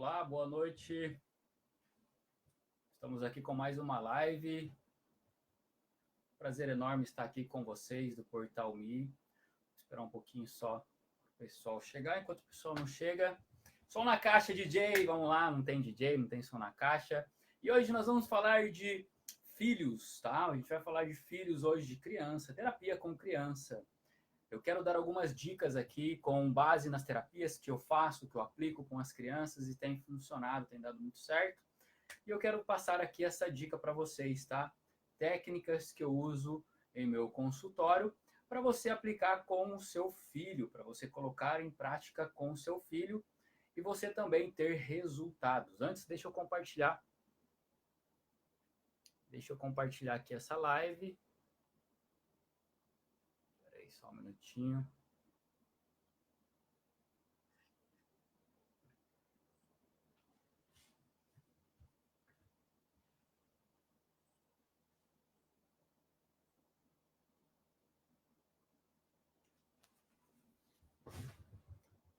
Olá, boa noite. Estamos aqui com mais uma live. Prazer enorme estar aqui com vocês do Portal Me. Vou esperar um pouquinho só o pessoal chegar. Enquanto o pessoal não chega, som na caixa, DJ. Vamos lá, não tem DJ, não tem som na caixa. E hoje nós vamos falar de filhos, tá? A gente vai falar de filhos hoje, de criança, terapia com criança. Eu quero dar algumas dicas aqui com base nas terapias que eu faço, que eu aplico com as crianças e tem funcionado, tem dado muito certo. E eu quero passar aqui essa dica para vocês, tá? Técnicas que eu uso em meu consultório para você aplicar com o seu filho, para você colocar em prática com o seu filho e você também ter resultados. Antes, deixa eu compartilhar aqui essa live. Só um minutinho.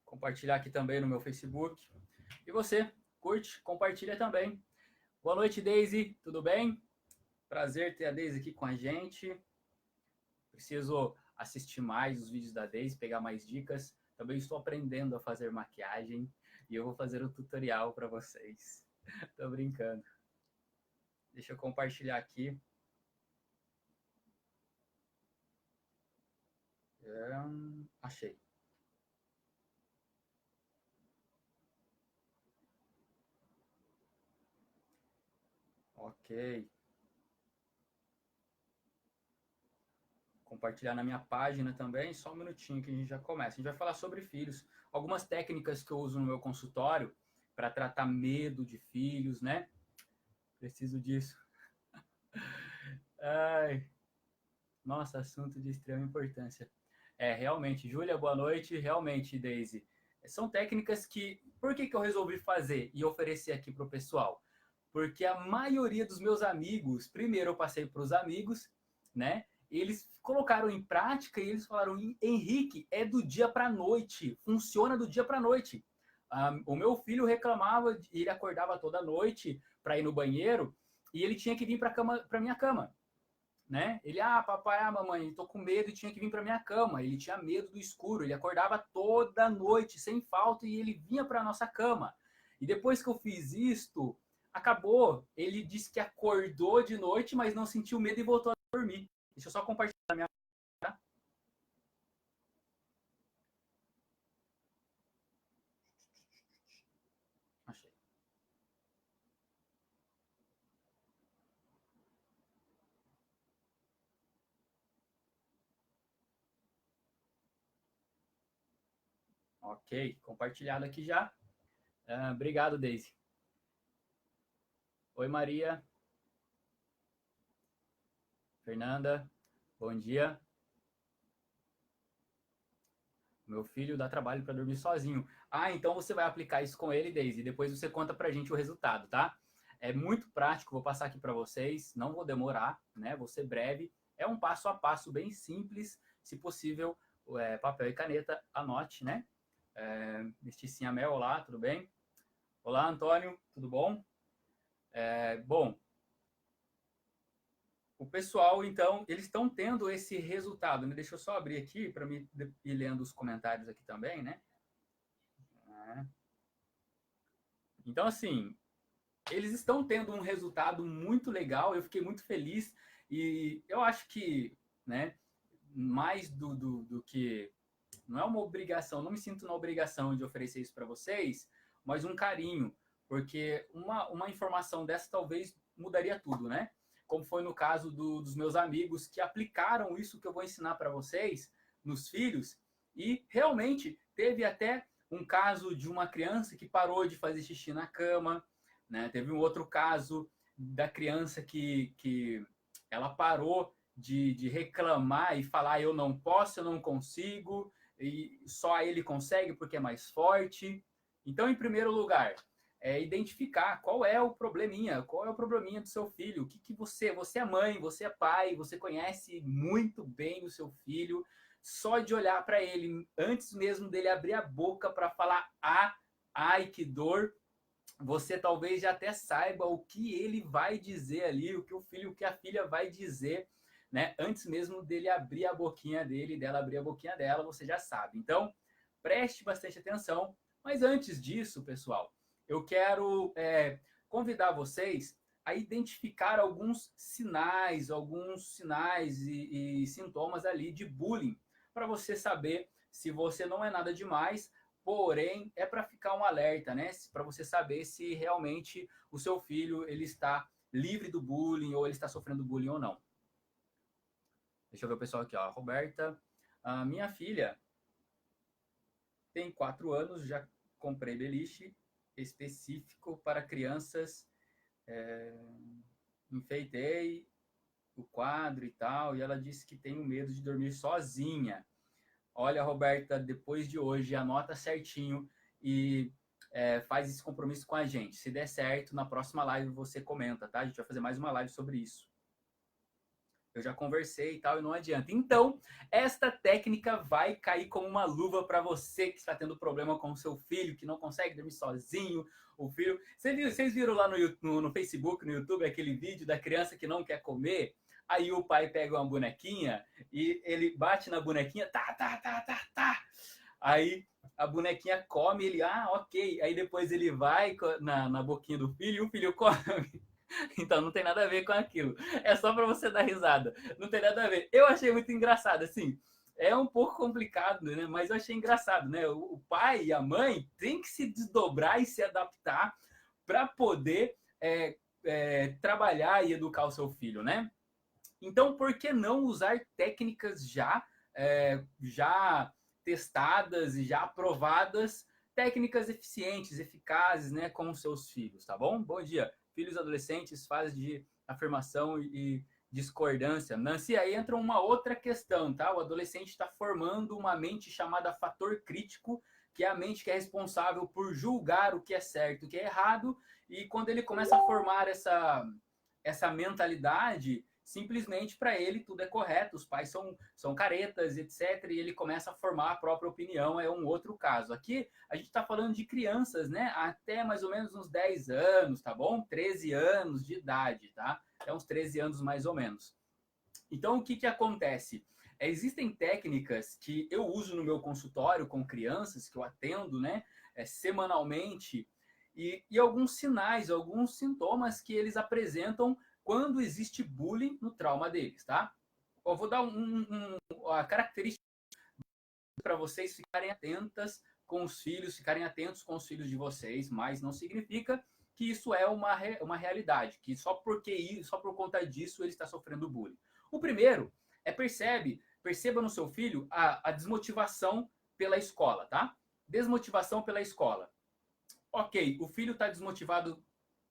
Compartilhar aqui também no meu Facebook. E você, curte, compartilha também. Boa noite, Daisy, tudo bem? Prazer ter a Daisy aqui com a gente. Preciso assistir mais os vídeos da Daisy, pegar mais dicas. Também estou aprendendo a fazer maquiagem e eu vou fazer um tutorial para vocês. Tô brincando. Deixa eu compartilhar aqui. Achei. Ok. Compartilhar na minha página também, só um minutinho que a gente já começa. A gente vai falar sobre filhos, algumas técnicas que eu uso no meu consultório para tratar medo de filhos, né? Preciso disso. Ai, nossa, assunto de extrema importância. Realmente, Júlia, boa noite. Realmente, Daisy, são técnicas que... Por que eu resolvi fazer e oferecer aqui para o pessoal? Porque a maioria dos meus amigos, primeiro eu passei para os amigos, né? Eles colocaram em prática e eles falaram, Henrique, é do dia para a noite, funciona do dia para a noite. O meu filho reclamava, ele acordava toda noite para ir no banheiro e ele tinha que vir para minha cama. Né? Ele, papai, mamãe, tô com medo e tinha que vir para minha cama. Ele tinha medo do escuro, ele acordava toda noite, sem falta, e ele vinha para nossa cama. E depois que eu fiz isto, acabou. Ele disse que acordou de noite, mas não sentiu medo e voltou a dormir. Deixa eu só compartilhar a minha... Achei. Ok, compartilhado aqui já. Obrigado, Daisy. Oi, Maria. Fernanda, bom dia. Meu filho dá trabalho para dormir sozinho. Então você vai aplicar isso com ele, Daisy, e depois você conta pra gente o resultado, tá? É muito prático, vou passar aqui para vocês, não vou demorar, né? Vou ser breve. É um passo a passo bem simples, se possível, papel e caneta, anote, né? Mesticinha Mel, olá, tudo bem? Olá, Antônio, tudo bom? Bom, o pessoal, então, eles estão tendo esse resultado, né? Deixa eu só abrir aqui para me ir lendo os comentários aqui também, né? Então, assim, eles estão tendo um resultado muito legal, eu fiquei muito feliz e eu acho que, né, mais do que... Não é uma obrigação, não me sinto na obrigação de oferecer isso para vocês, mas um carinho, porque uma informação dessa talvez mudaria tudo, né? Como foi no caso dos meus amigos que aplicaram isso que eu vou ensinar para vocês nos filhos e realmente teve até um caso de uma criança que parou de fazer xixi na cama, né? Teve um outro caso da criança que ela parou de reclamar e falar eu não posso, eu não consigo, e só ele consegue porque é mais forte. Então, em primeiro lugar, identificar qual é o probleminha do seu filho, o que você é mãe, você é pai, você conhece muito bem o seu filho, só de olhar para ele, antes mesmo dele abrir a boca para falar ai que dor, você talvez já até saiba o que ele vai dizer ali, o que o filho, o que a filha vai dizer, né? Antes mesmo dele abrir a boquinha dele, dela abrir a boquinha dela, você já sabe. Então, preste bastante atenção. Mas antes disso, pessoal, eu quero convidar vocês a identificar alguns sinais e sintomas ali de bullying, para você saber se você não é nada demais, porém é para ficar um alerta, né? Para você saber se realmente o seu filho ele está livre do bullying ou ele está sofrendo bullying ou não. Deixa eu ver o pessoal aqui, ó. Roberta, a minha filha tem 4 anos, já comprei beliche específico para crianças, enfeitei o quadro e tal, e ela disse que tem medo de dormir sozinha. Olha, Roberta, depois de hoje, anota certinho e faz esse compromisso com a gente. Se der certo, na próxima live você comenta, tá? A gente vai fazer mais uma live sobre isso. Eu já conversei e tal, e não adianta. Então, esta técnica vai cair como uma luva para você que está tendo problema com o seu filho, que não consegue dormir sozinho, o filho... Vocês viram lá no Facebook, no YouTube, aquele vídeo da criança que não quer comer? Aí o pai pega uma bonequinha e ele bate na bonequinha, tá. Aí a bonequinha come, ele, ok. Aí depois ele vai na boquinha do filho e o filho come. Então não tem nada a ver com aquilo. É só para você dar risada. Não tem nada a ver. Eu achei muito engraçado, assim. É um pouco complicado, né? Mas eu achei engraçado, né? O pai e a mãe têm que se desdobrar e se adaptar para poder trabalhar e educar o seu filho, né? Então, por que não usar técnicas já testadas e já aprovadas, técnicas eficientes, eficazes, né, com os seus filhos, tá bom? Bom dia. Filhos adolescentes, fase de afirmação e discordância. Nancy, aí entra uma outra questão, tá? O adolescente está formando uma mente chamada fator crítico, que é a mente que é responsável por julgar o que é certo e o que é errado, e quando ele começa a formar essa mentalidade, simplesmente para ele tudo é correto, os pais são caretas, etc. E ele começa a formar a própria opinião, é um outro caso. Aqui a gente está falando de crianças, né? Até mais ou menos uns 10 anos, tá bom? 13 anos de idade, tá? Até uns 13 anos mais ou menos. Então o que acontece? Existem técnicas que eu uso no meu consultório com crianças, que eu atendo, né? Semanalmente, e alguns sinais, alguns sintomas que eles apresentam quando existe bullying no trauma deles, tá? Eu vou dar a característica para vocês ficarem atentas com os filhos, ficarem atentos com os filhos de vocês, mas não significa que isso é uma realidade, que só por conta disso ele está sofrendo bullying. O primeiro é perceba no seu filho a desmotivação pela escola, tá? Desmotivação pela escola. Ok, o filho está desmotivado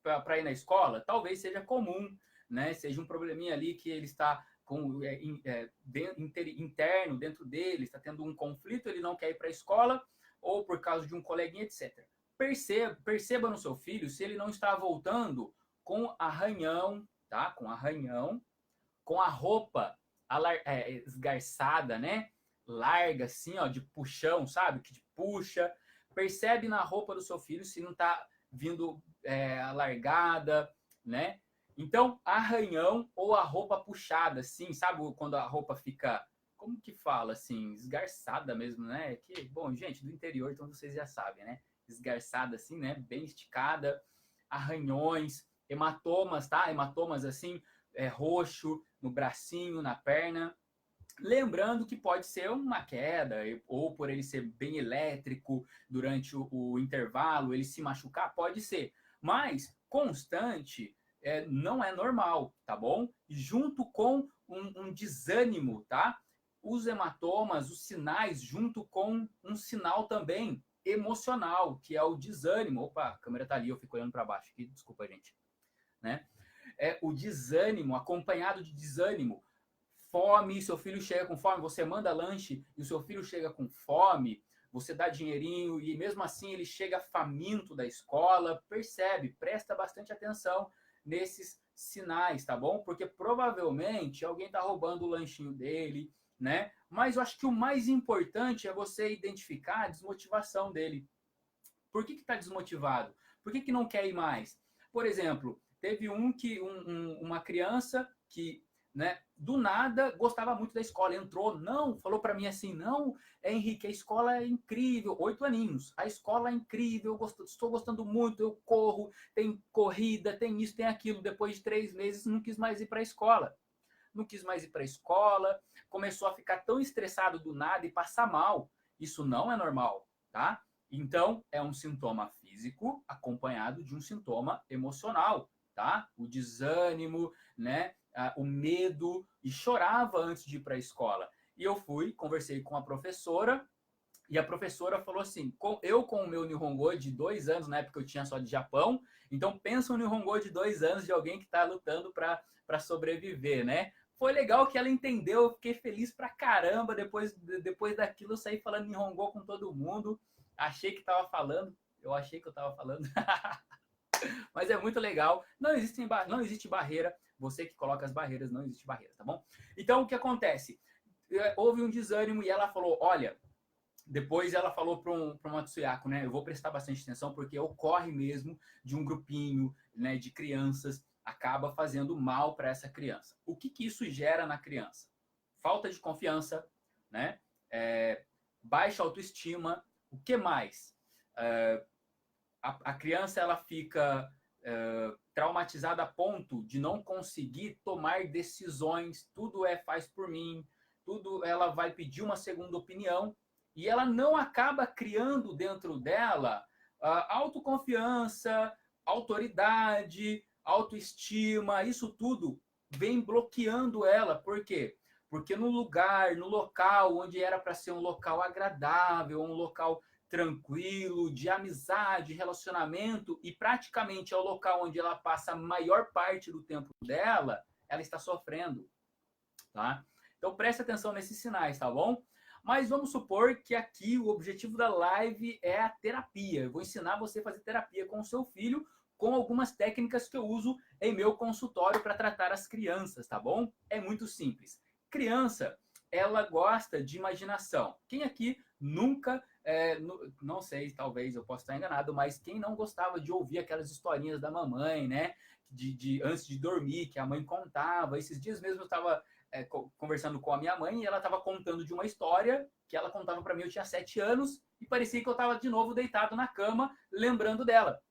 para ir na escola, talvez seja comum, né? Seja um probleminha ali que ele está com interno dentro dele, está tendo um conflito, ele não quer ir para a escola, ou por causa de um coleguinha, etc. Perceba no seu filho se ele não está voltando com arranhão, tá? Com arranhão, com a roupa esgarçada, né? Larga assim, ó, de puxão, sabe? Que te puxa. Percebe na roupa do seu filho se não está vindo alargada, né? Então, arranhão ou a roupa puxada, assim, sabe quando a roupa fica, como que fala, assim, esgarçada mesmo, né? Que, bom, gente, do interior, então vocês já sabem, né? Esgarçada, assim, né? Bem esticada, arranhões, hematomas, tá? Hematomas, assim, roxo no bracinho, na perna. Lembrando que pode ser uma queda, ou por ele ser bem elétrico durante o intervalo, ele se machucar, pode ser. Mas constante não é normal, tá bom? Junto com um desânimo, tá? Os hematomas, os sinais, junto com um sinal também emocional, que é o desânimo. Opa, a câmera tá ali, eu fico olhando para baixo aqui, desculpa, gente. Né? O desânimo, acompanhado de desânimo. Fome, seu filho chega com fome, você manda lanche e o seu filho chega com fome, você dá dinheirinho e mesmo assim ele chega faminto da escola, percebe, presta bastante atenção nesses sinais, tá bom? Porque provavelmente alguém está roubando o lanchinho dele, né? Mas eu acho que o mais importante é você identificar a desmotivação dele. Por que está desmotivado? Por que não quer ir mais? Por exemplo, teve uma criança que, né, do nada gostava muito da escola, entrou, não, falou para mim assim, não, Henrique, a escola é incrível, 8 aninhos, a escola é incrível, estou gostando muito, eu corro, tem corrida, tem isso, tem aquilo. Depois de 3 meses não quis mais ir para a escola. Não quis mais ir para a escola, começou a ficar tão estressado do nada e passar mal. Isso não é normal, tá? Então, é um sintoma físico acompanhado de um sintoma emocional, tá? O desânimo, né? O medo, e chorava antes de ir para a escola. E eu fui, conversei com a professora, e a professora falou assim, eu com o meu Nihongo de 2 anos, na época eu tinha só de Japão, então pensa um Nihongo de 2 anos de alguém que está lutando para sobreviver, né? Foi legal que ela entendeu, eu fiquei feliz pra caramba, depois daquilo eu saí falando Nihongo com todo mundo, achei que estava falando, eu achei que eu estava falando, mas é muito legal, não existe barreira, você que coloca as barreiras, não existe barreira, tá bom? Então o que acontece? Houve um desânimo e ela falou, olha, depois ela falou para uma Matsuyako, né? Eu vou prestar bastante atenção porque ocorre mesmo de um grupinho, né, de crianças acaba fazendo mal para essa criança. O que isso gera na criança? Falta de confiança, né? Baixa autoestima. O que mais? A criança ela fica traumatizada a ponto de não conseguir tomar decisões. Tudo faz por mim. Tudo ela vai pedir uma segunda opinião. E ela não acaba criando dentro dela autoconfiança, autoridade, autoestima, isso tudo vem bloqueando ela. Por quê? Porque no local onde era para ser um local agradável, um local tranquilo, de amizade, relacionamento, e praticamente é o local onde ela passa a maior parte do tempo dela, ela está sofrendo, tá? Então preste atenção nesses sinais, tá bom? Mas vamos supor que aqui o objetivo da live é a terapia. Eu vou ensinar você a fazer terapia com o seu filho com algumas técnicas que eu uso em meu consultório para tratar as crianças, tá bom? É muito simples. Criança, ela gosta de imaginação. Quem aqui nunca, não sei, talvez eu possa estar enganado, mas quem não gostava de ouvir aquelas historinhas da mamãe, né? Antes de dormir, que a mãe contava. Esses dias mesmo eu estava conversando com a minha mãe e ela estava contando de uma história que ela contava para mim, eu tinha 7 anos e parecia que eu estava de novo deitado na cama lembrando dela.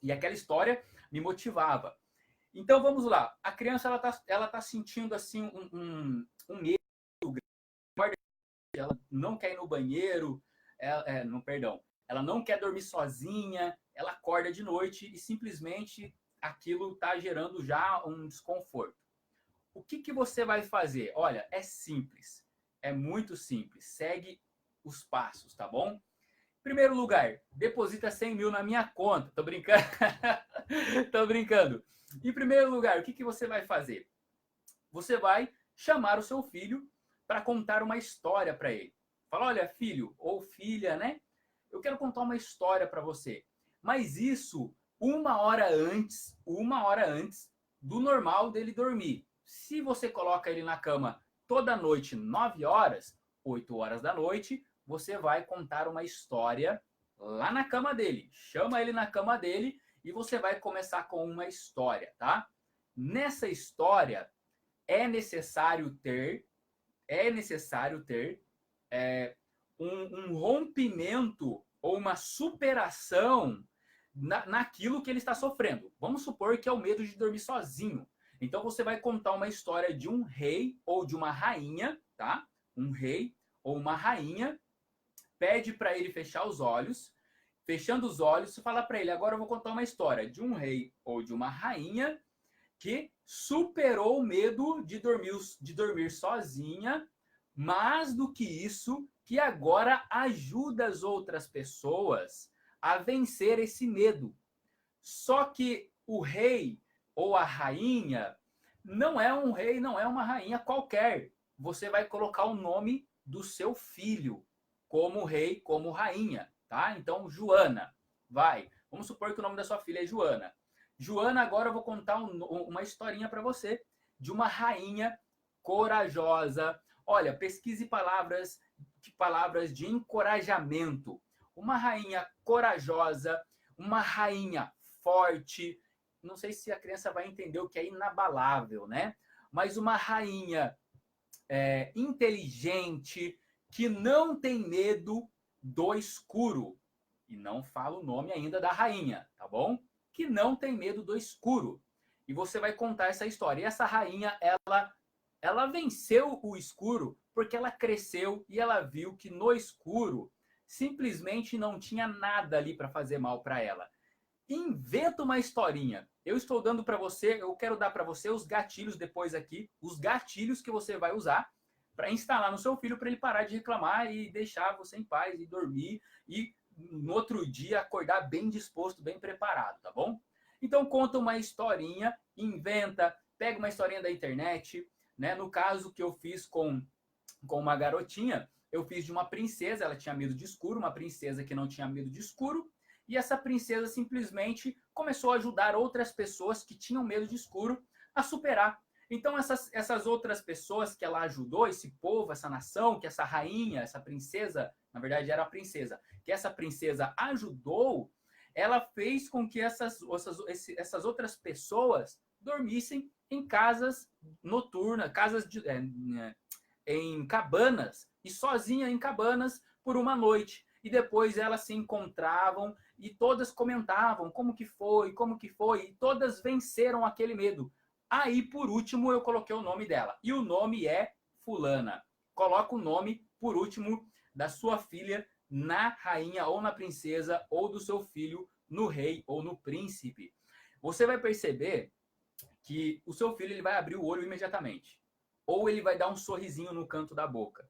E aquela história me motivava. Então vamos lá, a criança ela tá sentindo assim um medo grande, ela não quer ir no banheiro, ela não quer dormir sozinha, ela acorda de noite e simplesmente aquilo está gerando já um desconforto. O que você vai fazer? Olha, é simples. É muito simples. Segue os passos, tá bom? Primeiro lugar, deposita 100 mil na minha conta. Tô brincando. Tô brincando. Em primeiro lugar, o que você vai fazer? Você vai chamar o seu filho para contar uma história para ele. Fala, olha, filho ou filha, né? Eu quero contar uma história para você. Mas isso 1 hora antes do normal dele dormir. Se você coloca ele na cama toda noite, 9 horas, 8 horas da noite, você vai contar uma história lá na cama dele. Chama ele na cama dele e você vai começar com uma história, tá? Nessa história é necessário ter um rompimento ou uma superação naquilo que ele está sofrendo. Vamos supor que é o medo de dormir sozinho. Então você vai contar uma história de um rei ou de uma rainha, tá? Um rei ou uma rainha, pede para ele fechar os olhos. Fechando os olhos, você fala para ele, agora eu vou contar uma história de um rei ou de uma rainha que superou o medo de dormir sozinha, mais do que isso, que agora ajuda as outras pessoas a vencer esse medo. Só que o rei ou a rainha não é um rei, não é uma rainha qualquer. Você vai colocar o nome do seu filho como rei, como rainha, tá? Então, Joana, vai. Vamos supor que o nome da sua filha é Joana. Joana, agora eu vou contar uma historinha para você de uma rainha corajosa. Olha, pesquise palavras de encorajamento. uma rainha corajosa, uma rainha forte. Não sei se a criança vai entender o que é inabalável, né? Mas uma rainha inteligente, que não tem medo do escuro. E não fala o nome ainda da rainha, tá bom? Que não tem medo do escuro. E você vai contar essa história. E essa rainha, ela venceu o escuro porque ela cresceu e ela viu que no escuro simplesmente não tinha nada ali para fazer mal para ela. Inventa uma historinha. Eu estou dando para você, eu quero dar para você os gatilhos depois aqui, os gatilhos que você vai usar para instalar no seu filho para ele parar de reclamar e deixar você em paz e dormir e no outro dia acordar bem disposto, bem preparado, tá bom? Então conta uma historinha, inventa, pega uma historinha da internet, né? No caso que eu fiz com uma garotinha, eu fiz de uma princesa, ela tinha medo de escuro, uma princesa que não tinha medo de escuro, e essa princesa simplesmente começou a ajudar outras pessoas que tinham medo de escuro a superar. Então essas outras pessoas que ela ajudou, esse povo, essa nação, que essa rainha, essa princesa, na verdade era a princesa, que essa princesa ajudou, ela fez com que essas outras pessoas dormissem em casas noturnas, em cabanas, e sozinha em cabanas por uma noite. E depois elas se encontravam e todas comentavam como que foi, e todas venceram aquele medo. Aí, por último, eu coloquei o nome dela. E o nome é Fulana. Coloca o nome, por último, da sua filha na rainha ou na princesa, ou do seu filho no rei ou no príncipe. Você vai perceber que o seu filho ele vai abrir o olho imediatamente. Ou ele vai dar um sorrisinho no canto da boca.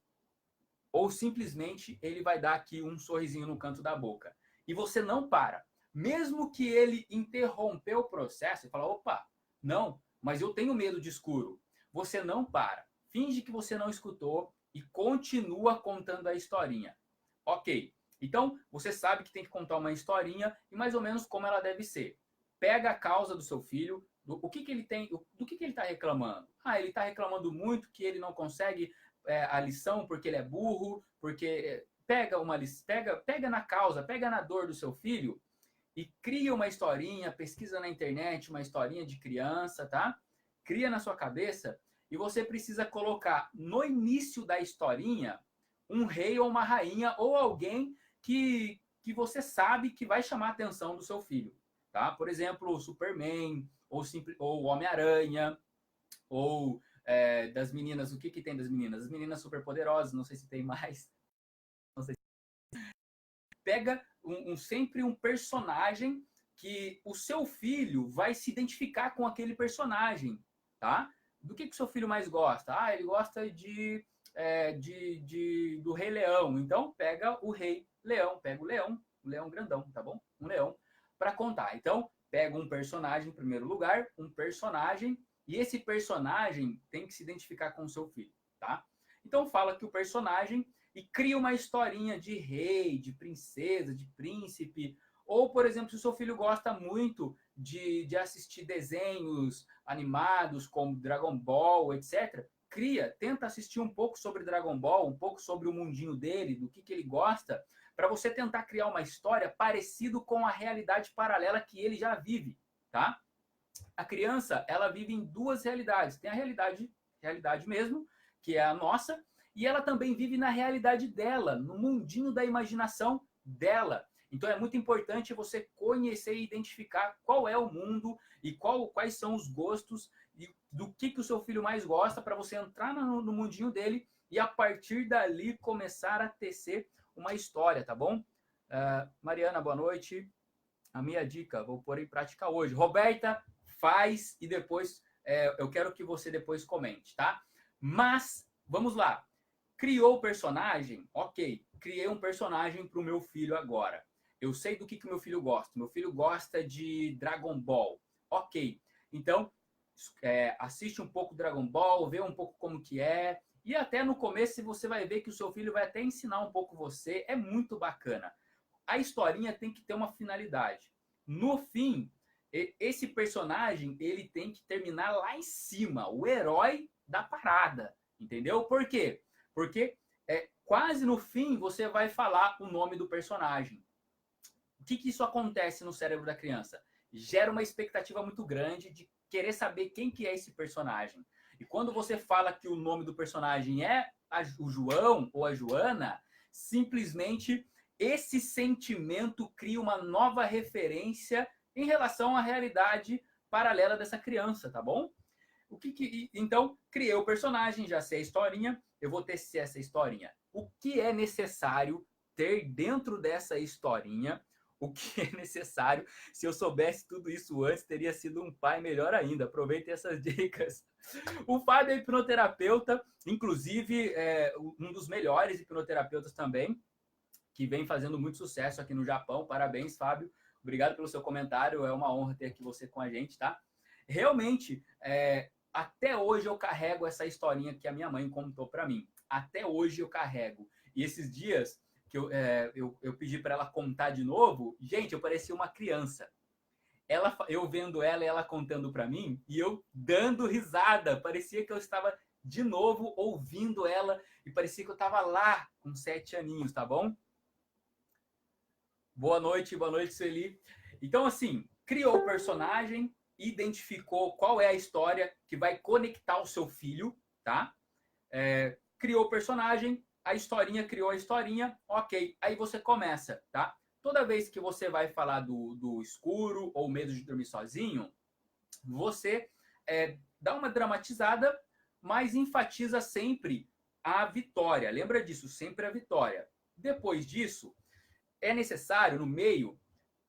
Ou simplesmente ele vai dar aqui um sorrisinho no canto da boca. E você não para. Mesmo que ele interrompeu o processo e fala, opa, não, mas eu tenho medo de escuro. Você não para. Finge que você não escutou e continua contando a historinha. Ok, então você sabe que tem que contar uma historinha e mais ou menos como ela deve ser. Pega a causa do seu filho, do que ele está reclamando. Ah, ele está reclamando muito que ele não consegue a lição porque ele é burro, porque pega na causa, pega na dor do seu filho e cria uma historinha, pesquisa na internet uma historinha de criança, tá? Cria na sua cabeça e você precisa colocar no início da historinha um rei ou uma rainha ou alguém que você sabe que vai chamar a atenção do seu filho, tá? Por exemplo, o Superman ou o Homem-Aranha ou das meninas, o que tem das meninas? As meninas superpoderosas, não sei se tem mais. Não sei. Pega sempre um personagem que o seu filho vai se identificar com aquele personagem, tá? Do que o seu filho mais gosta? Ah, ele gosta do Rei Leão. Então, pega o Rei Leão, pega o leão grandão, tá bom? Um leão para contar. Então, pega um personagem em primeiro lugar, e esse personagem tem que se identificar com o seu filho, tá? Então fala que o personagem e cria uma historinha de rei, de princesa, de príncipe. Ou, por exemplo, se o seu filho gosta muito de assistir desenhos animados como Dragon Ball, etc., tenta assistir um pouco sobre Dragon Ball, um pouco sobre o mundinho dele, do que ele gosta, para você tentar criar uma história parecida com a realidade paralela que ele já vive, tá? A criança, ela vive em duas realidades. Tem a realidade mesmo, que é a nossa, e ela também vive na realidade dela, no mundinho da imaginação dela. Então é muito importante você conhecer e identificar qual é o mundo e quais são os gostos e do que o seu filho mais gosta para você entrar no mundinho dele e a partir dali começar a tecer uma história, tá bom? Mariana, boa noite. A minha dica, vou pôr em prática hoje. Roberta, faz e depois eu quero que você depois comente, tá? Mas, vamos lá. Criou o personagem? Ok, criei um personagem para o meu filho agora. Eu sei do que o meu filho gosta. Meu filho gosta de Dragon Ball. Ok, então assiste um pouco Dragon Ball, vê um pouco como que é. E até no começo você vai ver que o seu filho vai até ensinar um pouco você. É muito bacana. A historinha tem que ter uma finalidade. No fim, esse personagem ele tem que terminar lá em cima, o herói da parada, entendeu? Por quê? Porque quase no fim você vai falar o nome do personagem. O que isso acontece no cérebro da criança? Gera uma expectativa muito grande de querer saber quem que é esse personagem. E quando você fala que o nome do personagem é o João ou a Joana, simplesmente esse sentimento cria uma nova referência em relação à realidade paralela dessa criança, tá bom? Então, criei o personagem, já sei a historinha, eu vou tecer essa historinha. O que é necessário ter dentro dessa historinha? O que é necessário? Se eu soubesse tudo isso antes, teria sido um pai melhor ainda. Aproveitem essas dicas. O Fábio é hipnoterapeuta, inclusive um dos melhores hipnoterapeutas também, que vem fazendo muito sucesso aqui no Japão. Parabéns, Fábio. Obrigado pelo seu comentário. É uma honra ter aqui você com a gente, tá? Realmente, até hoje eu carrego essa historinha que a minha mãe contou para mim. Até hoje eu carrego. E esses dias que eu pedi para ela contar de novo, gente, eu parecia uma criança. Eu vendo ela e ela contando para mim e eu dando risada. Parecia que eu estava de novo ouvindo ela e parecia que eu estava lá com 7 aninhos, tá bom? Boa noite, Sueli. Então, assim, criou o personagem, identificou qual é a história que vai conectar o seu filho, tá? Criou o personagem, a historinha criou a historinha, ok. Aí você começa, tá? Toda vez que você vai falar do escuro ou medo de dormir sozinho, você dá uma dramatizada, mas enfatiza sempre a vitória. Lembra disso, sempre a vitória. Depois disso, é necessário, no meio,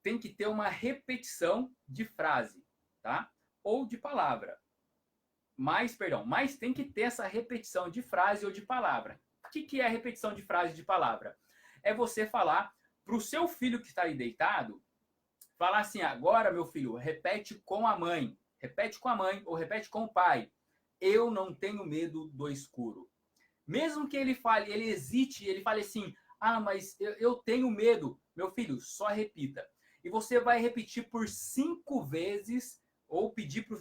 tem que ter uma repetição de frase, tá? Ou de palavra. Mas tem que ter essa repetição de frase ou de palavra. O que é a repetição de frase e de palavra? É você falar para o seu filho que está aí deitado, falar assim, agora, meu filho, repete com a mãe ou repete com o pai. Eu não tenho medo do escuro. Mesmo que ele hesite, ele fale assim, mas eu tenho medo. Meu filho, só repita. E você vai repetir por 5 vezes, ou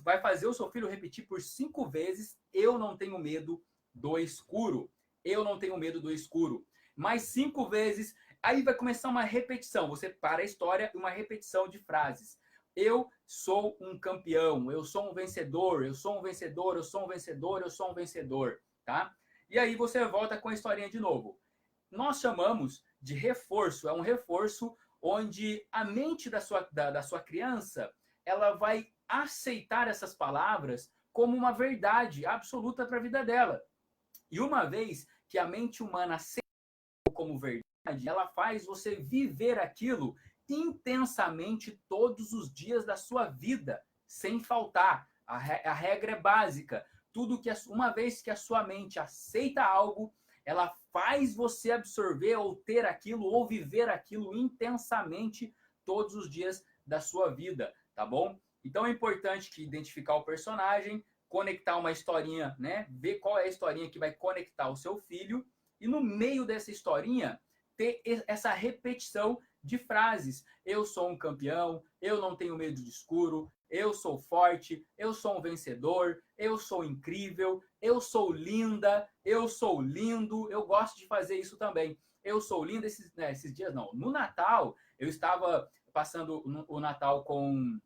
vai fazer o seu filho repetir por 5 vezes, eu não tenho medo do escuro. Eu não tenho medo do escuro. Mais 5 vezes, aí vai começar uma repetição. Você para a história e uma repetição de frases. Eu sou um campeão, eu sou um vencedor, eu sou um vencedor, eu sou um vencedor, eu sou um vencedor, tá? E aí você volta com a historinha de novo. Nós chamamos de reforço, é um reforço onde a mente da sua criança, ela vai aceitar essas palavras como uma verdade absoluta para a vida dela. E uma vez que a mente humana aceita como verdade, ela faz você viver aquilo intensamente todos os dias da sua vida, sem faltar. A regra é básica. Uma vez que a sua mente aceita algo, ela faz você absorver ou ter aquilo ou viver aquilo intensamente todos os dias da sua vida, tá bom? Então é importante que identificar o personagem, conectar uma historinha, né? Ver qual é a historinha que vai conectar o seu filho e no meio dessa historinha ter essa repetição de frases. Eu sou um campeão, eu não tenho medo de escuro, eu sou forte, eu sou um vencedor, eu sou incrível, eu sou linda, eu sou lindo. Eu gosto de fazer isso também. Eu sou linda esses dias não. No Natal, eu estava passando o Natal com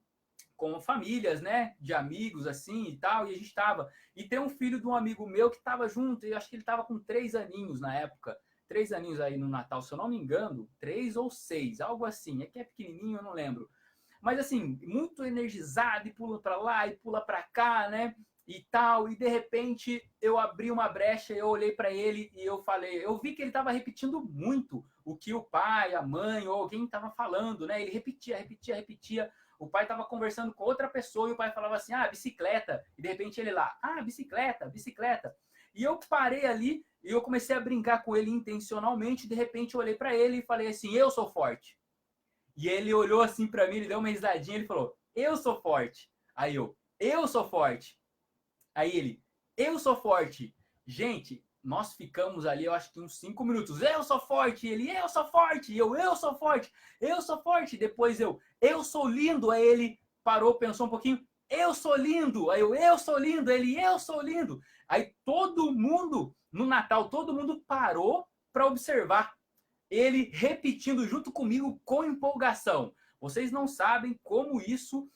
famílias, né, de amigos assim e tal, e a gente estava. E tem um filho de um amigo meu que estava junto, e acho que ele estava com 3 aninhos na época. 3 aninhos aí no Natal, se eu não me engano, 3 ou 6, algo assim. É que é pequenininho, eu não lembro. Mas assim, muito energizado, e pula para lá e pula para cá, né? E tal, e de repente eu abri uma brecha, eu olhei para ele e eu falei, eu vi que ele estava repetindo muito o que o pai, a mãe ou alguém estava falando, né? Ele repetia. O pai estava conversando com outra pessoa e o pai falava assim, bicicleta. E de repente ele lá, bicicleta. E eu parei ali e eu comecei a brincar com ele intencionalmente. De repente eu olhei para ele e falei assim, eu sou forte. E ele olhou assim para mim, ele deu uma risadinha, ele falou, eu sou forte. Aí eu sou forte. Aí ele, eu sou forte. Gente, nós ficamos ali, eu acho que uns 5 minutos. Eu sou forte. Ele, eu sou forte. E eu sou forte. Eu sou forte. Depois eu sou lindo. Aí ele parou, pensou um pouquinho. Eu sou lindo. Aí eu sou lindo. Ele, eu sou lindo. Aí todo mundo, no Natal, todo mundo parou para observar ele repetindo junto comigo com empolgação. Vocês não sabem como isso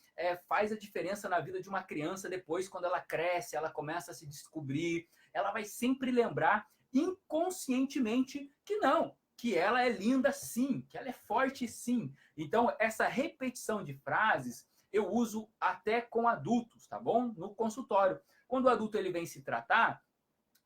faz a diferença na vida de uma criança depois, quando ela cresce, ela começa a se descobrir, ela vai sempre lembrar inconscientemente que não, que ela é linda sim, que ela é forte sim. Então, essa repetição de frases eu uso até com adultos, tá bom? No consultório. Quando o adulto ele vem se tratar,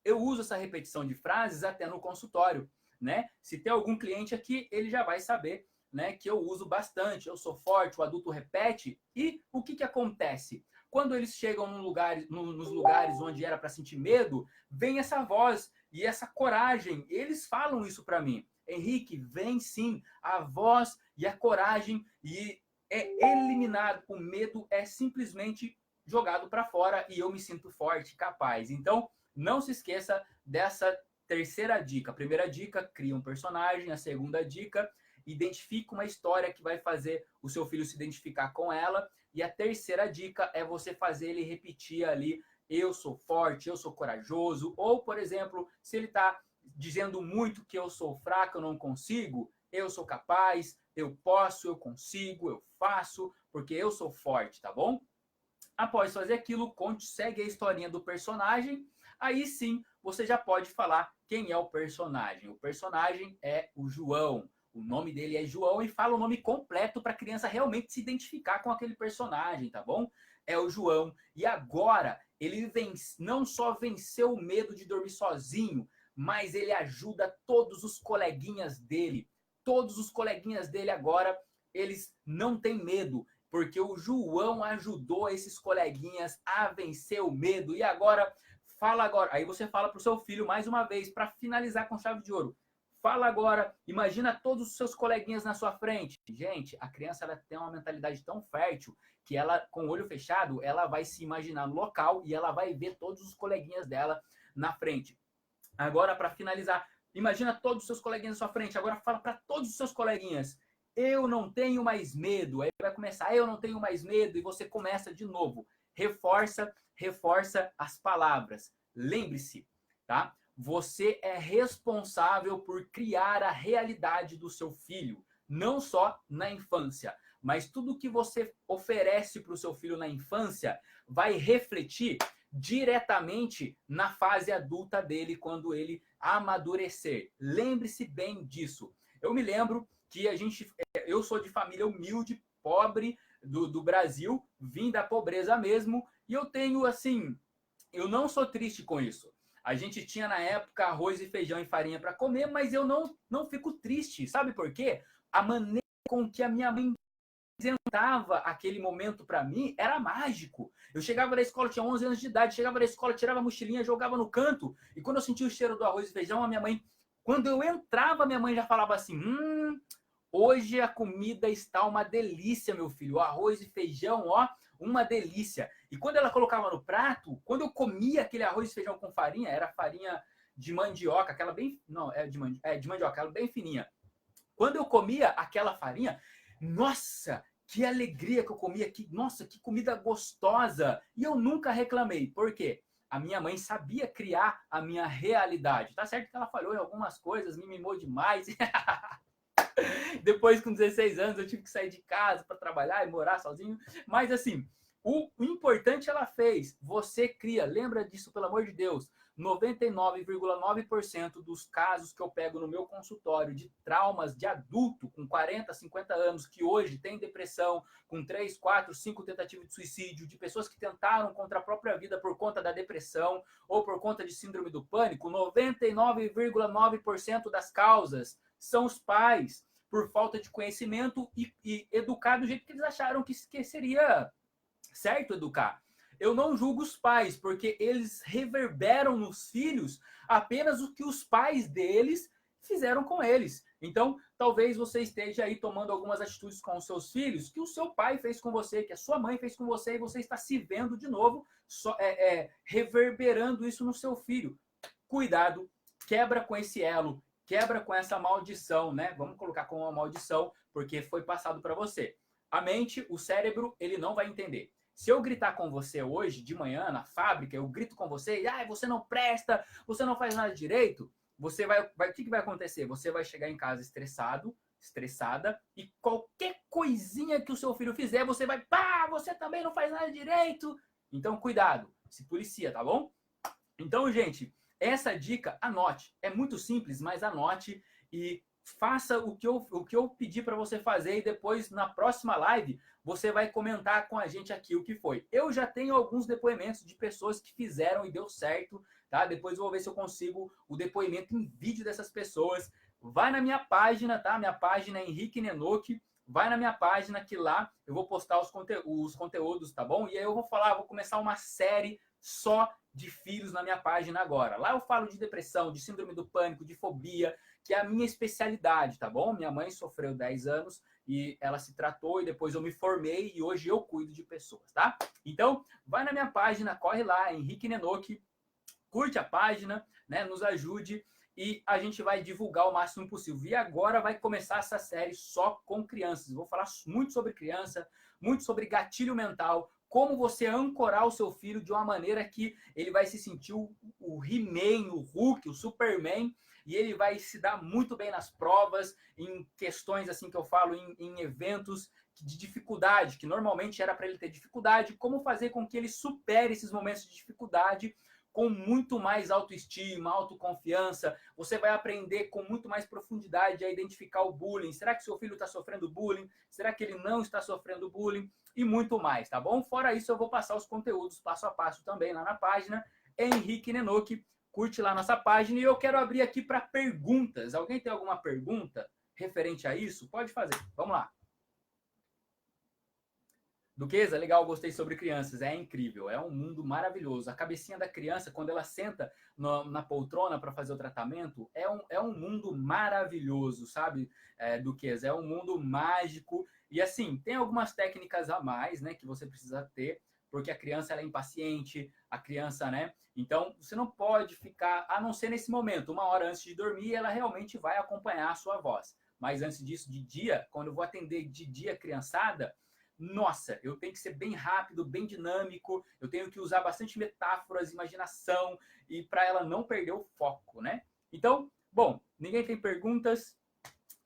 eu uso essa repetição de frases até no consultório, né? Se tem algum cliente aqui, ele já vai saber, né, que eu uso bastante. Eu sou forte, o adulto repete. E o que acontece? Quando eles chegam nos lugares onde era para sentir medo, vem essa voz e essa coragem. Eles falam isso para mim. Henrique, vem sim a voz e a coragem e é eliminado. O medo é simplesmente jogado para fora e eu me sinto forte, capaz. Então, não se esqueça dessa terceira dica. A primeira dica, cria um personagem. A segunda dica, identifique uma história que vai fazer o seu filho se identificar com ela. E a terceira dica é você fazer ele repetir ali, eu sou forte, eu sou corajoso. Ou, por exemplo, se ele está dizendo muito que eu sou fraco, eu não consigo, eu sou capaz, eu posso, eu consigo, eu faço, porque eu sou forte, tá bom? Após fazer aquilo, segue a historinha do personagem. Aí sim, você já pode falar quem é o personagem. O personagem é o João. O nome dele é João e fala o nome completo para a criança realmente se identificar com aquele personagem, tá bom? É o João. E agora, ele não só venceu o medo de dormir sozinho, mas ele ajuda todos os coleguinhas dele. Todos os coleguinhas dele agora, eles não têm medo, porque o João ajudou esses coleguinhas a vencer o medo. E agora, fala agora. Aí você fala para o seu filho mais uma vez, para finalizar com chave de ouro. Fala agora, imagina todos os seus coleguinhas na sua frente. Gente, a criança ela tem uma mentalidade tão fértil que ela, com o olho fechado, ela vai se imaginar no local e ela vai ver todos os coleguinhas dela na frente. Agora, para finalizar, imagina todos os seus coleguinhas na sua frente. Agora fala para todos os seus coleguinhas. Eu não tenho mais medo. Aí vai começar, eu não tenho mais medo. E você começa de novo. Reforça as palavras. Lembre-se, tá? Você é responsável por criar a realidade do seu filho. Não só na infância, mas tudo que você oferece para o seu filho na infância vai refletir diretamente na fase adulta dele, quando ele amadurecer. Lembre-se bem disso. Eu me lembro que eu sou de família humilde, pobre do Brasil, vim da pobreza mesmo, e eu tenho assim, eu não sou triste com isso. A gente tinha na época arroz e feijão e farinha para comer, mas eu não fico triste. Sabe por quê? A maneira com que a minha mãe apresentava aquele momento para mim era mágico. Eu chegava da escola, tinha 11 anos de idade, chegava da escola, tirava a mochilinha, jogava no canto, e quando eu sentia o cheiro do arroz e feijão, a minha mãe, quando eu entrava, minha mãe já falava assim, hoje a comida está uma delícia, meu filho, o arroz e feijão, ó, uma delícia. E quando ela colocava no prato, quando eu comia aquele arroz e feijão com farinha, era farinha de mandioca, aquela bem, não, de mandioca, aquela bem fininha. Quando eu comia aquela farinha, nossa, que alegria que eu comia, nossa, que comida gostosa. E eu nunca reclamei. Por quê? A minha mãe sabia criar a minha realidade. Tá certo que ela falhou em algumas coisas, me mimou demais. Depois, com 16 anos, eu tive que sair de casa para trabalhar e morar sozinho. Mas, assim, o importante ela fez. Você cria. Lembra disso, pelo amor de Deus. 99,9% dos casos que eu pego no meu consultório de traumas de adulto com 40, 50 anos, que hoje tem depressão, com 3, 4, 5 tentativas de suicídio, de pessoas que tentaram contra a própria vida por conta da depressão ou por conta de síndrome do pânico, 99,9% das causas são os pais, por falta de conhecimento e educar do jeito que eles acharam que seria certo educar. Eu não julgo os pais, porque eles reverberam nos filhos apenas o que os pais deles fizeram com eles. Então, talvez você esteja aí tomando algumas atitudes com os seus filhos que o seu pai fez com você, que a sua mãe fez com você, e você está se vendo de novo, reverberando isso no seu filho. Cuidado, quebra com esse elo, quebra com essa maldição, né? Vamos colocar como uma maldição, porque foi passado para você. A mente, o cérebro, ele não vai entender. Se eu gritar com você hoje, de manhã, na fábrica, eu grito com você, você não presta, você não faz nada direito, o que vai acontecer? Você vai chegar em casa estressada, e qualquer coisinha que o seu filho fizer, você vai, pá, você também não faz nada direito. Então, cuidado, se policia, tá bom? Então, gente, essa dica, anote. É muito simples, mas anote e faça o que eu pedi para você fazer, e depois, na próxima live, você vai comentar com a gente aqui o que foi. Eu já tenho alguns depoimentos de pessoas que fizeram e deu certo, tá? Depois eu vou ver se eu consigo o depoimento em vídeo dessas pessoas. Vai na minha página, tá? Minha página é Henrique Nenoke. Vai na minha página que lá eu vou postar os conteúdos, tá bom? E aí eu vou começar uma série só de filhos na minha página agora. Lá eu falo de depressão, de síndrome do pânico, de fobia, que é a minha especialidade, tá bom? Minha mãe sofreu 10 anos e ela se tratou, e depois eu me formei e hoje eu cuido de pessoas, tá? Então, vai na minha página, corre lá, Henrique Nenoke, curte a página, né? Nos ajude e a gente vai divulgar o máximo possível. E agora vai começar essa série só com crianças. Vou falar muito sobre criança, muito sobre gatilho mental, como você ancorar o seu filho de uma maneira que ele vai se sentir o He-Man, o Hulk, o Superman, e ele vai se dar muito bem nas provas, em questões assim que eu falo, em eventos de dificuldade, que normalmente era para ele ter dificuldade, como fazer com que ele supere esses momentos de dificuldade com muito mais autoestima, autoconfiança. Você vai aprender com muito mais profundidade a identificar o bullying. Será que seu filho está sofrendo bullying? Será que ele não está sofrendo bullying? E muito mais, tá bom? Fora isso, eu vou passar os conteúdos passo a passo também lá na página Henrique Nenoke. Curte lá nossa página, e eu quero abrir aqui para perguntas. Alguém tem alguma pergunta referente a isso? Pode fazer. Vamos lá. Duquesa, legal, gostei sobre crianças, é incrível, é um mundo maravilhoso. A cabecinha da criança, quando ela senta na poltrona para fazer o tratamento, é um mundo maravilhoso, sabe, Duquesa? É um mundo mágico. E assim, tem algumas técnicas a mais, né, que você precisa ter, porque a criança ela é impaciente, a criança, né? Então, você não pode ficar, a não ser nesse momento, 1 hora antes de dormir, ela realmente vai acompanhar a sua voz. Mas antes disso, de dia, quando eu vou atender de dia a criançada, nossa, eu tenho que ser bem rápido, bem dinâmico, eu tenho que usar bastante metáforas, imaginação, e para ela não perder o foco, né? Então, bom, ninguém tem perguntas?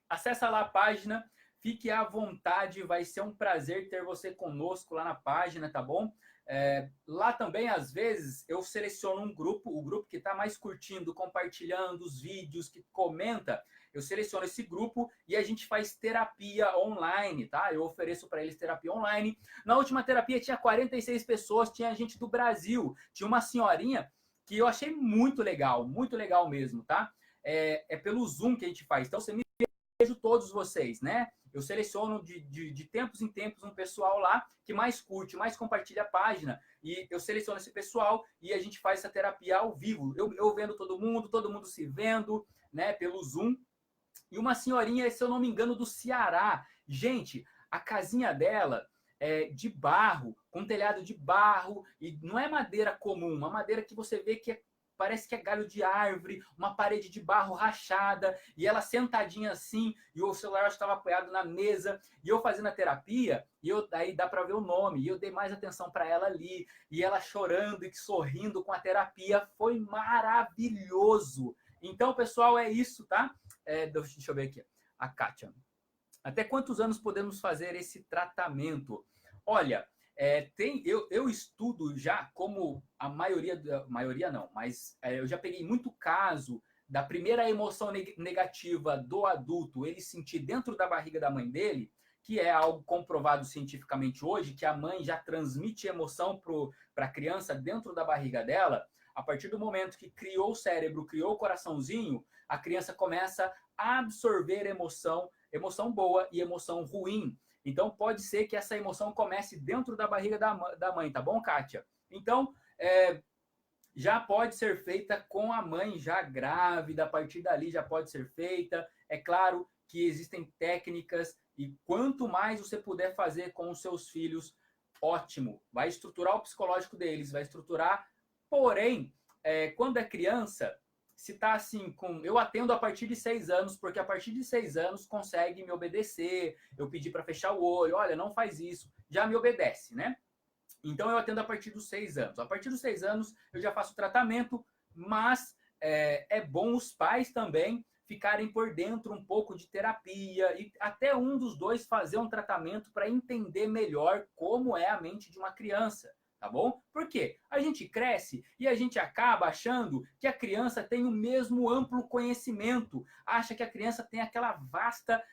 Acessa lá a página, fique à vontade, vai ser um prazer ter você conosco lá na página, tá bom? Lá também, às vezes, eu seleciono um grupo, o grupo que está mais curtindo, compartilhando os vídeos, que comenta, eu seleciono esse grupo e a gente faz terapia online, tá? Eu ofereço para eles terapia online. Na última terapia tinha 46 pessoas, tinha gente do Brasil, tinha uma senhorinha que eu achei muito legal mesmo, tá? É pelo Zoom que a gente faz, então você me vejo todos vocês, né? Eu seleciono de tempos em tempos um pessoal lá que mais curte, mais compartilha a página, e eu seleciono esse pessoal e a gente faz essa terapia ao vivo. Eu vendo todo mundo se vendo, né, pelo Zoom. E uma senhorinha, se eu não me engano, do Ceará. Gente, a casinha dela é de barro, com telhado de barro, e não é madeira comum, uma madeira que você vê que parece que é galho de árvore, uma parede de barro rachada, e ela sentadinha assim, e o celular estava apoiado na mesa, e eu fazendo a terapia, aí dá para ver o nome, e eu dei mais atenção para ela ali, e ela chorando e sorrindo com a terapia, foi maravilhoso. Então, pessoal, é isso, tá? Deixa eu ver aqui, a Kátia. Até quantos anos podemos fazer esse tratamento? Olha, eu estudo já como a maioria não, mas eu já peguei muito caso da primeira emoção negativa do adulto, ele sentir dentro da barriga da mãe dele, que é algo comprovado cientificamente hoje, que a mãe já transmite emoção para a criança dentro da barriga dela. A partir do momento que criou o cérebro, criou o coraçãozinho, a criança começa a absorver emoção boa e emoção ruim. Então, pode ser que essa emoção comece dentro da barriga da mãe, tá bom, Kátia? Então, já pode ser feita com a mãe já grávida, a partir dali já pode ser feita. É claro que existem técnicas, e quanto mais você puder fazer com os seus filhos, ótimo. Vai estruturar o psicológico deles, vai estruturar. Porém, quando é criança, se tá assim, eu atendo a partir de 6 anos, porque a partir de 6 anos consegue me obedecer, eu pedi para fechar o olho, olha, não faz isso, já me obedece, né? Então eu atendo a partir dos 6 anos. A partir dos 6 anos eu já faço tratamento, mas é bom os pais também ficarem por dentro um pouco de terapia e até um dos dois fazer um tratamento para entender melhor como é a mente de uma criança, tá bom? Por quê? A gente cresce e a gente acaba achando que a criança tem o mesmo amplo conhecimento, acha que a criança tem aquela vasta,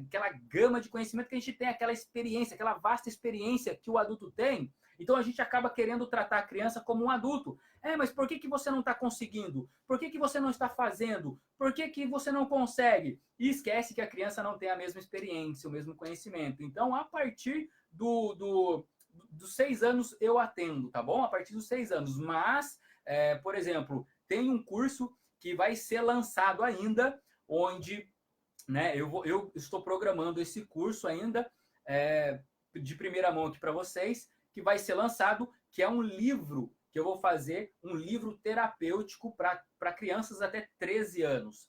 aquela gama de conhecimento que a gente tem, aquela experiência, aquela vasta experiência que o adulto tem. Então a gente acaba querendo tratar a criança como um adulto. Mas por que você não está conseguindo? Por que você não está fazendo? Por que você não consegue? E esquece que a criança não tem a mesma experiência, o mesmo conhecimento. Então, a partir dos 6 anos eu atendo, tá bom? A partir dos 6 anos. Mas, por exemplo, tem um curso que vai ser lançado ainda, onde, né, eu estou programando esse curso ainda, de primeira mão aqui para vocês, que vai ser lançado, que é um livro que eu vou fazer, um livro terapêutico para crianças até 13 anos.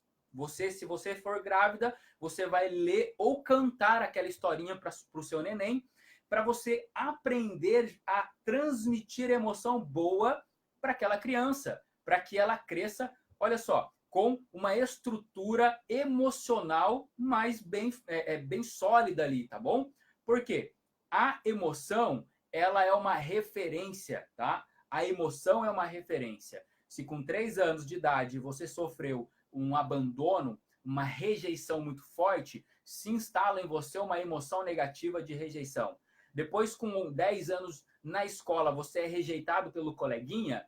Se você for grávida, você vai ler ou cantar aquela historinha para o seu neném, para você aprender a transmitir emoção boa para aquela criança, para que ela cresça, olha só, com uma estrutura emocional mais bem sólida ali, tá bom? Por quê? A emoção, ela é uma referência, tá? A emoção é uma referência. Se com 3 anos de idade você sofreu um abandono, uma rejeição muito forte, se instala em você uma emoção negativa de rejeição. Depois, com 10 anos na escola, você é rejeitado pelo coleguinha,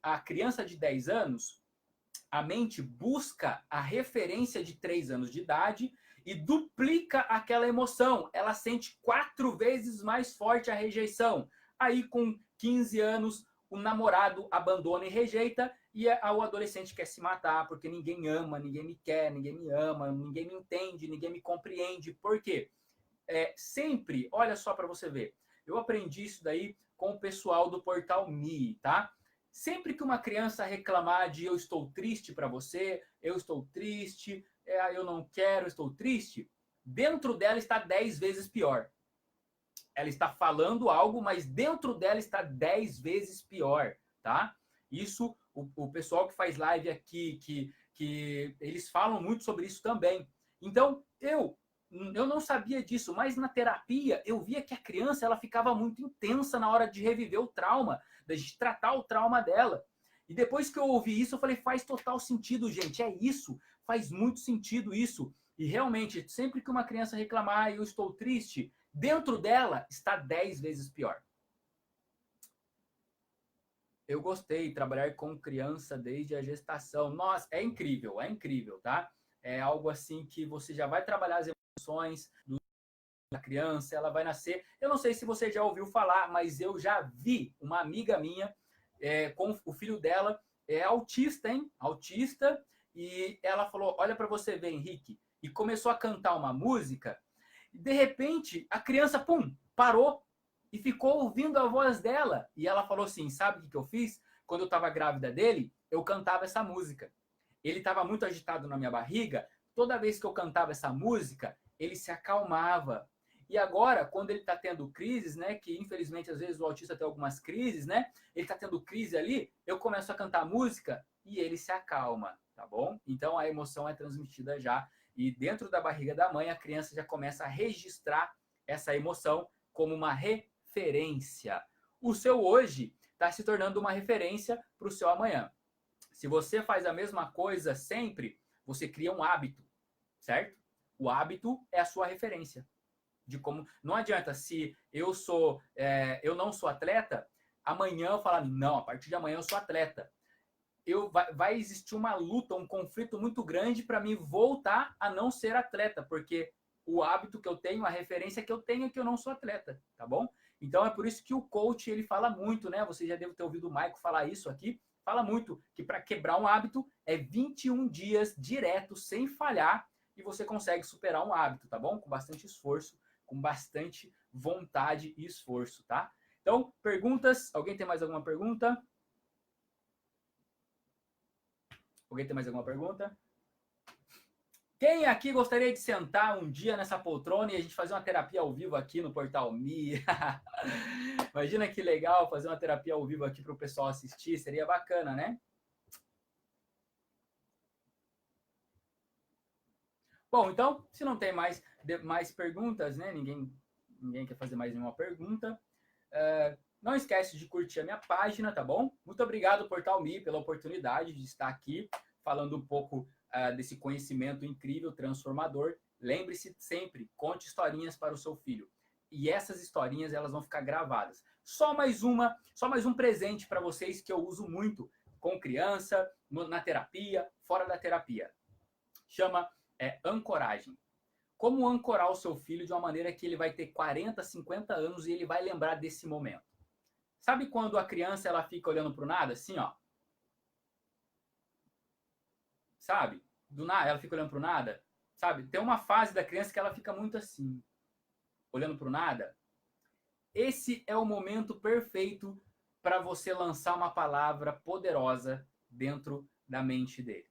a criança de 10 anos, a mente busca a referência de 3 anos de idade e duplica aquela emoção. Ela sente 4 vezes mais forte a rejeição. Aí, com 15 anos, o namorado abandona e rejeita e o adolescente quer se matar porque ninguém ama, ninguém me quer, ninguém me ama, ninguém me entende, ninguém me compreende. Por quê? Sempre, olha só para você ver, eu aprendi isso daí com o pessoal do Portal Me, tá? Sempre que uma criança reclamar de eu estou triste para você, eu estou triste, eu não quero, eu estou triste, dentro dela está 10 vezes pior. Ela está falando algo, mas dentro dela está 10 vezes pior, tá? Isso, o pessoal que faz live aqui, que eles falam muito sobre isso também. Então, eu não sabia disso, mas na terapia eu via que a criança ela ficava muito intensa na hora de reviver o trauma, da gente tratar o trauma dela. E depois que eu ouvi isso, eu falei, faz total sentido, gente, é isso, faz muito sentido isso. E realmente, sempre que uma criança reclamar, eu estou triste, dentro dela está 10 vezes pior. Eu gostei de trabalhar com criança desde a gestação. Nossa, é incrível, tá? É algo assim que você já vai trabalhar as emoções da criança, ela vai nascer. Eu não sei se você já ouviu falar, mas eu já vi uma amiga minha com o filho dela, autista, hein? Autista, e ela falou, olha para você ver, Henrique, e começou a cantar uma música, e de repente a criança, pum, parou e ficou ouvindo a voz dela. E ela falou assim, sabe o que eu fiz? Quando eu estava grávida dele, eu cantava essa música. Ele estava muito agitado na minha barriga, toda vez que eu cantava essa música, ele se acalmava. E agora, quando ele está tendo crises, né, que infelizmente às vezes o autista tem algumas crises, né, ele está tendo crise ali, eu começo a cantar música e ele se acalma, tá bom? Então a emoção é transmitida já e dentro da barriga da mãe a criança já começa a registrar essa emoção como uma referência. O seu hoje está se tornando uma referência para o seu amanhã. Se você faz a mesma coisa sempre, você cria um hábito, certo? O hábito é a sua referência. De como não adianta se eu não sou atleta, amanhã eu falar não, a partir de amanhã eu sou atleta. Vai existir uma luta, um conflito muito grande para mim voltar a não ser atleta, porque o hábito que eu tenho, a referência que eu tenho é que eu não sou atleta, tá bom? Então é por isso que o coach ele fala muito, né? Você já deve ter ouvido o Maico falar isso aqui. Fala muito que para quebrar um hábito é 21 dias direto sem falhar e você consegue superar um hábito, tá bom? Com bastante esforço, com bastante vontade e esforço, tá? Então, perguntas? Alguém tem mais alguma pergunta? Alguém tem mais alguma pergunta? Quem aqui gostaria de sentar um dia nessa poltrona e a gente fazer uma terapia ao vivo aqui no Portal Me? Imagina que legal fazer uma terapia ao vivo aqui para o pessoal assistir, seria bacana, né? Bom, então, se não tem mais perguntas, né? Ninguém quer fazer mais nenhuma pergunta. Não esquece de curtir a minha página, tá bom? Muito obrigado, Portal Me, pela oportunidade de estar aqui falando um pouco desse conhecimento incrível, transformador. Lembre-se sempre, conte historinhas para o seu filho. E essas historinhas, elas vão ficar gravadas. Só mais um presente para vocês que eu uso muito com criança, na terapia, fora da terapia. Chama ancoragem. Como ancorar o seu filho de uma maneira que ele vai ter 40, 50 anos e ele vai lembrar desse momento. Sabe quando a criança ela fica olhando para o nada, assim, ó? Sabe? Do nada, ela fica olhando para o nada. Sabe? Tem uma fase da criança que ela fica muito assim, olhando para o nada. Esse é o momento perfeito para você lançar uma palavra poderosa dentro da mente dele.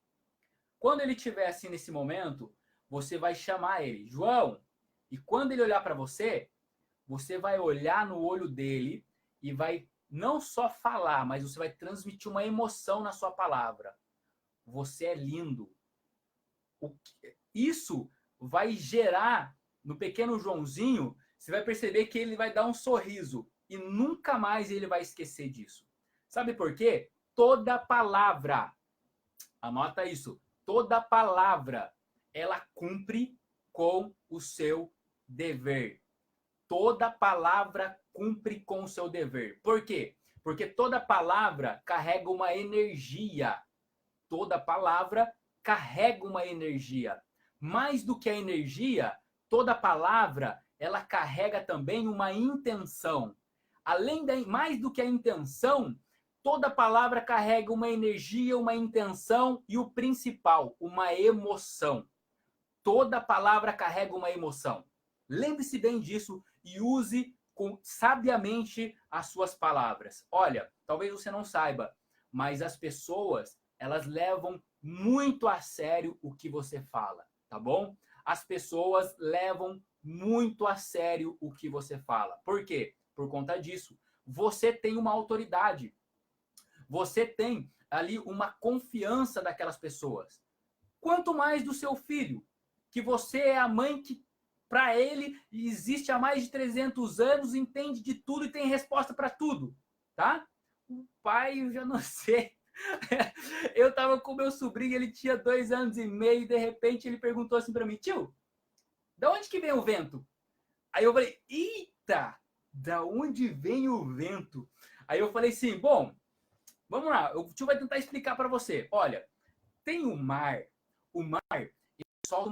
Quando ele estiver assim nesse momento, você vai chamar ele, João, e quando ele olhar para você, você vai olhar no olho dele e vai não só falar, mas você vai transmitir uma emoção na sua palavra. Você é lindo. Isso vai gerar no pequeno Joãozinho, você vai perceber que ele vai dar um sorriso e nunca mais ele vai esquecer disso. Sabe por quê? Toda palavra, anota isso, toda palavra, ela cumpre com o seu dever. Toda palavra cumpre com o seu dever. Por quê? Porque toda palavra carrega uma energia. Toda palavra carrega uma energia. Mais do que a energia, toda palavra, ela carrega também uma intenção. Mais do que a intenção, toda palavra carrega uma energia, uma intenção e o principal, uma emoção. Toda palavra carrega uma emoção. Lembre-se bem disso e use sabiamente as suas palavras. Olha, talvez você não saiba, mas as pessoas, elas levam muito a sério o que você fala, tá bom? As pessoas levam muito a sério o que você fala. Por quê? Por conta disso. Você tem uma autoridade. Você tem ali uma confiança daquelas pessoas. Quanto mais do seu filho, que você é a mãe que para ele existe há mais de 300 anos, entende de tudo e tem resposta para tudo, tá? O pai, eu já não sei. Eu tava com meu sobrinho, ele tinha 2 anos e meio e de repente ele perguntou assim para mim, tio, da onde que vem o vento? Aí eu falei, eita, da onde vem o vento? Aí eu falei assim, bom, vamos lá, o tio vai tentar explicar para você. Olha, tem o mar solta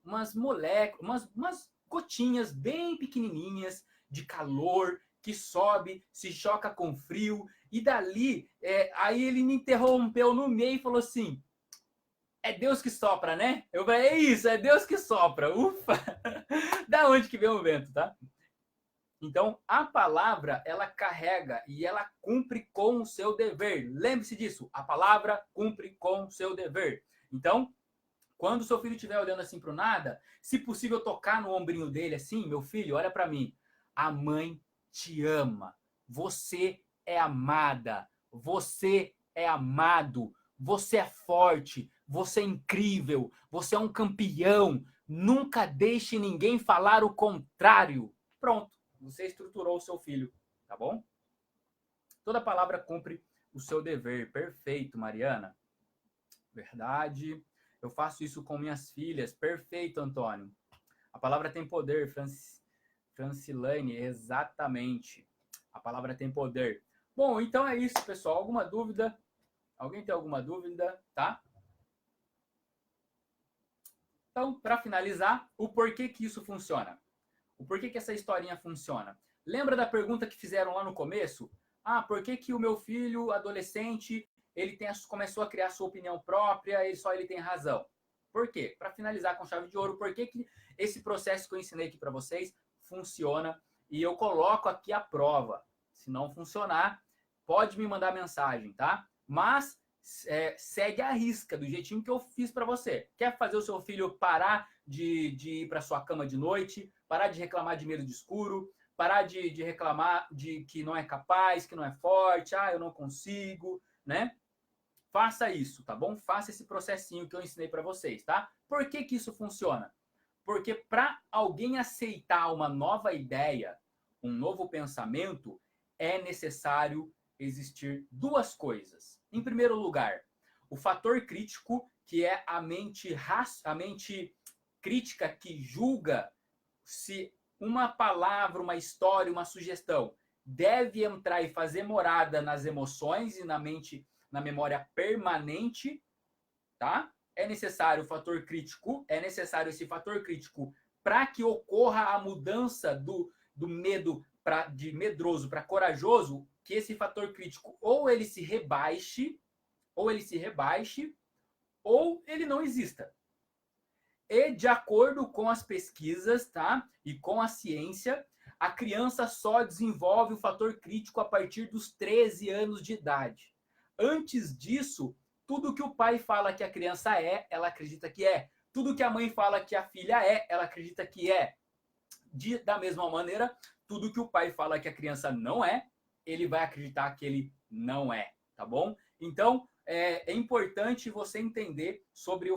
umas moléculas, umas gotinhas bem pequenininhas de calor que sobe, se choca com frio e dali, aí ele me interrompeu no meio e falou assim, é Deus que sopra, né? Eu falei, é isso, é Deus que sopra, ufa! Da onde que vem o vento, tá? Então, a palavra, ela carrega e ela cumpre com o seu dever. Lembre-se disso, a palavra cumpre com o seu dever. Então, quando o seu filho estiver olhando assim para o nada, se possível tocar no ombrinho dele assim, meu filho, olha para mim. A mãe te ama. Você é amada. Você é amado. Você é forte. Você é incrível. Você é um campeão. Nunca deixe ninguém falar o contrário. Pronto. Você estruturou o seu filho, tá bom? Toda palavra cumpre o seu dever. Perfeito, Mariana. Verdade. Eu faço isso com minhas filhas. Perfeito, Antônio. A palavra tem poder, Francilane, exatamente. A palavra tem poder. Bom, então é isso, pessoal. Alguma dúvida? Alguém tem alguma dúvida? Tá? Então, para finalizar, o porquê que isso funciona? O porquê que essa historinha funciona? Lembra da pergunta que fizeram lá no começo? Ah, por que que o meu filho, adolescente, ele começou a criar sua opinião própria e só ele tem razão? Por quê? Para finalizar com chave de ouro, por que que esse processo que eu ensinei aqui para vocês funciona? E eu coloco aqui a prova. Se não funcionar, pode me mandar mensagem, tá? Mas segue a risca, do jeitinho que eu fiz para você. Quer fazer o seu filho parar de ir para sua cama de noite, parar de reclamar de medo de escuro, parar de reclamar de que não é capaz, que não é forte, eu não consigo, né? Faça isso, tá bom? Faça esse processinho que eu ensinei para vocês, tá? Por que que isso funciona? Porque para alguém aceitar uma nova ideia, um novo pensamento, é necessário existir duas coisas. Em primeiro lugar, o fator crítico, que é a mente crítica que julga se uma palavra, uma história, uma sugestão deve entrar e fazer morada nas emoções e na mente, na memória permanente, tá? É necessário o fator crítico, é necessário esse fator crítico para que ocorra a mudança do medo de medroso para corajoso, que esse fator crítico ou ele se rebaixe, ou ele não exista. E de acordo com as pesquisas, tá? E com a ciência, a criança só desenvolve o fator crítico a partir dos 13 anos de idade. Antes disso, tudo que o pai fala que a criança é, ela acredita que é. Tudo que a mãe fala que a filha é, ela acredita que é. Da mesma maneira, tudo que o pai fala que a criança não é, ele vai acreditar que ele não é, tá bom? Então, é importante você entender sobre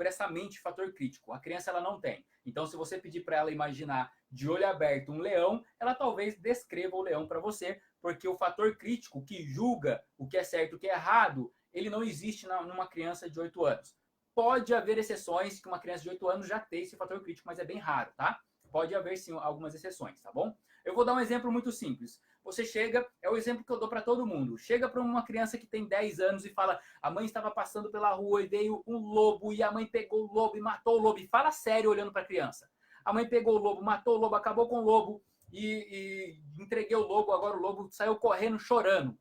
essa mente fator crítico. A criança ela não tem. Então, se você pedir para ela imaginar de olho aberto um leão, ela talvez descreva o leão para você, porque o fator crítico que julga o que é certo e o que é errado, ele não existe numa criança de 8 anos. Pode haver exceções que uma criança de 8 anos já tem esse fator crítico, mas é bem raro, tá? Pode haver sim algumas exceções, tá bom? Eu vou dar um exemplo muito simples. Você chega, é o exemplo que eu dou para todo mundo. Chega para uma criança que tem 10 anos e fala: a mãe estava passando pela rua e veio um lobo e a mãe pegou o lobo e matou o lobo. E fala sério olhando para a criança. A mãe pegou o lobo, matou o lobo, acabou com o lobo e entreguei o lobo. Agora o lobo saiu correndo chorando.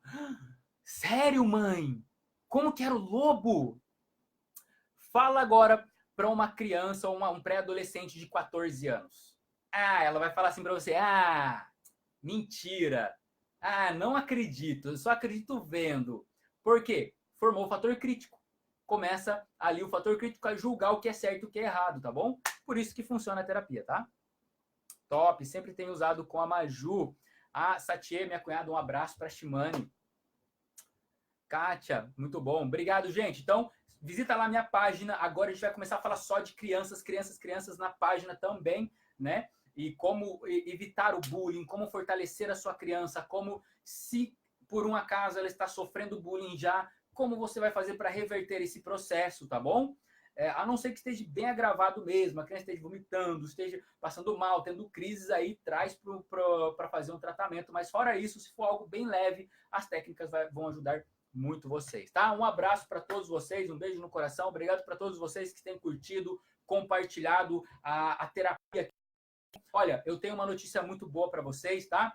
Sério, mãe? Como que era o lobo? Fala agora para uma criança ou um pré-adolescente de 14 anos. Ah, ela vai falar assim para você: ah, mentira. Ah, não acredito. Eu só acredito vendo. Por quê? Formou o fator crítico. Começa ali o fator crítico a julgar o que é certo e o que é errado, tá bom? Por isso que funciona a terapia, tá? Top. Sempre tenho usado com a Maju. A Satie, minha cunhada, um abraço para a Shimane. Kátia, muito bom. Obrigado, gente. Então, visita lá minha página. Agora a gente vai começar a falar só de crianças na página também, né? E como evitar o bullying, como fortalecer a sua criança, como se por um acaso ela está sofrendo bullying já, como você vai fazer para reverter esse processo, tá bom? A não ser que esteja bem agravado mesmo, a criança esteja vomitando, esteja passando mal, tendo crises aí, traz para fazer um tratamento. Mas fora isso, se for algo bem leve, as técnicas vão ajudar muito vocês, tá? Um abraço para todos vocês, um beijo no coração, obrigado para todos vocês que têm curtido, compartilhado a terapia. Olha, eu tenho uma notícia muito boa para vocês, tá?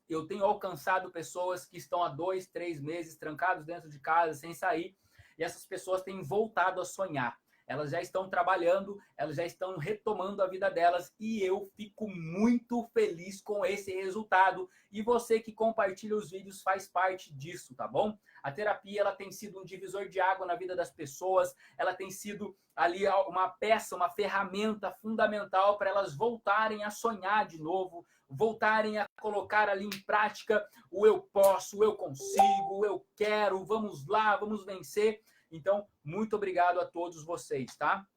Eu tenho alcançado pessoas que estão há 2, 3 meses trancados dentro de casa, sem sair, e essas pessoas têm voltado a sonhar. Elas já estão trabalhando, elas já estão retomando a vida delas, e eu fico muito feliz com esse resultado. E você que compartilha os vídeos faz parte disso, tá bom? A terapia ela tem sido um divisor de água na vida das pessoas, ela tem sido ali uma peça, uma ferramenta fundamental para elas voltarem a sonhar de novo, voltarem a colocar ali em prática o eu posso, o eu consigo, o eu quero, vamos lá, vamos vencer. Então, muito obrigado a todos vocês, tá?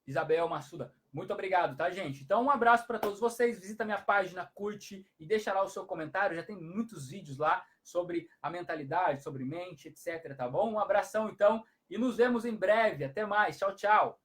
Isabel Massuda, muito obrigado, tá, gente? Então, um abraço para todos vocês. Visita minha página, curte e deixa lá o seu comentário. Já tem muitos vídeos lá sobre a mentalidade, sobre mente, etc, tá bom? Um abração, então, e nos vemos em breve. Até mais. Tchau, tchau.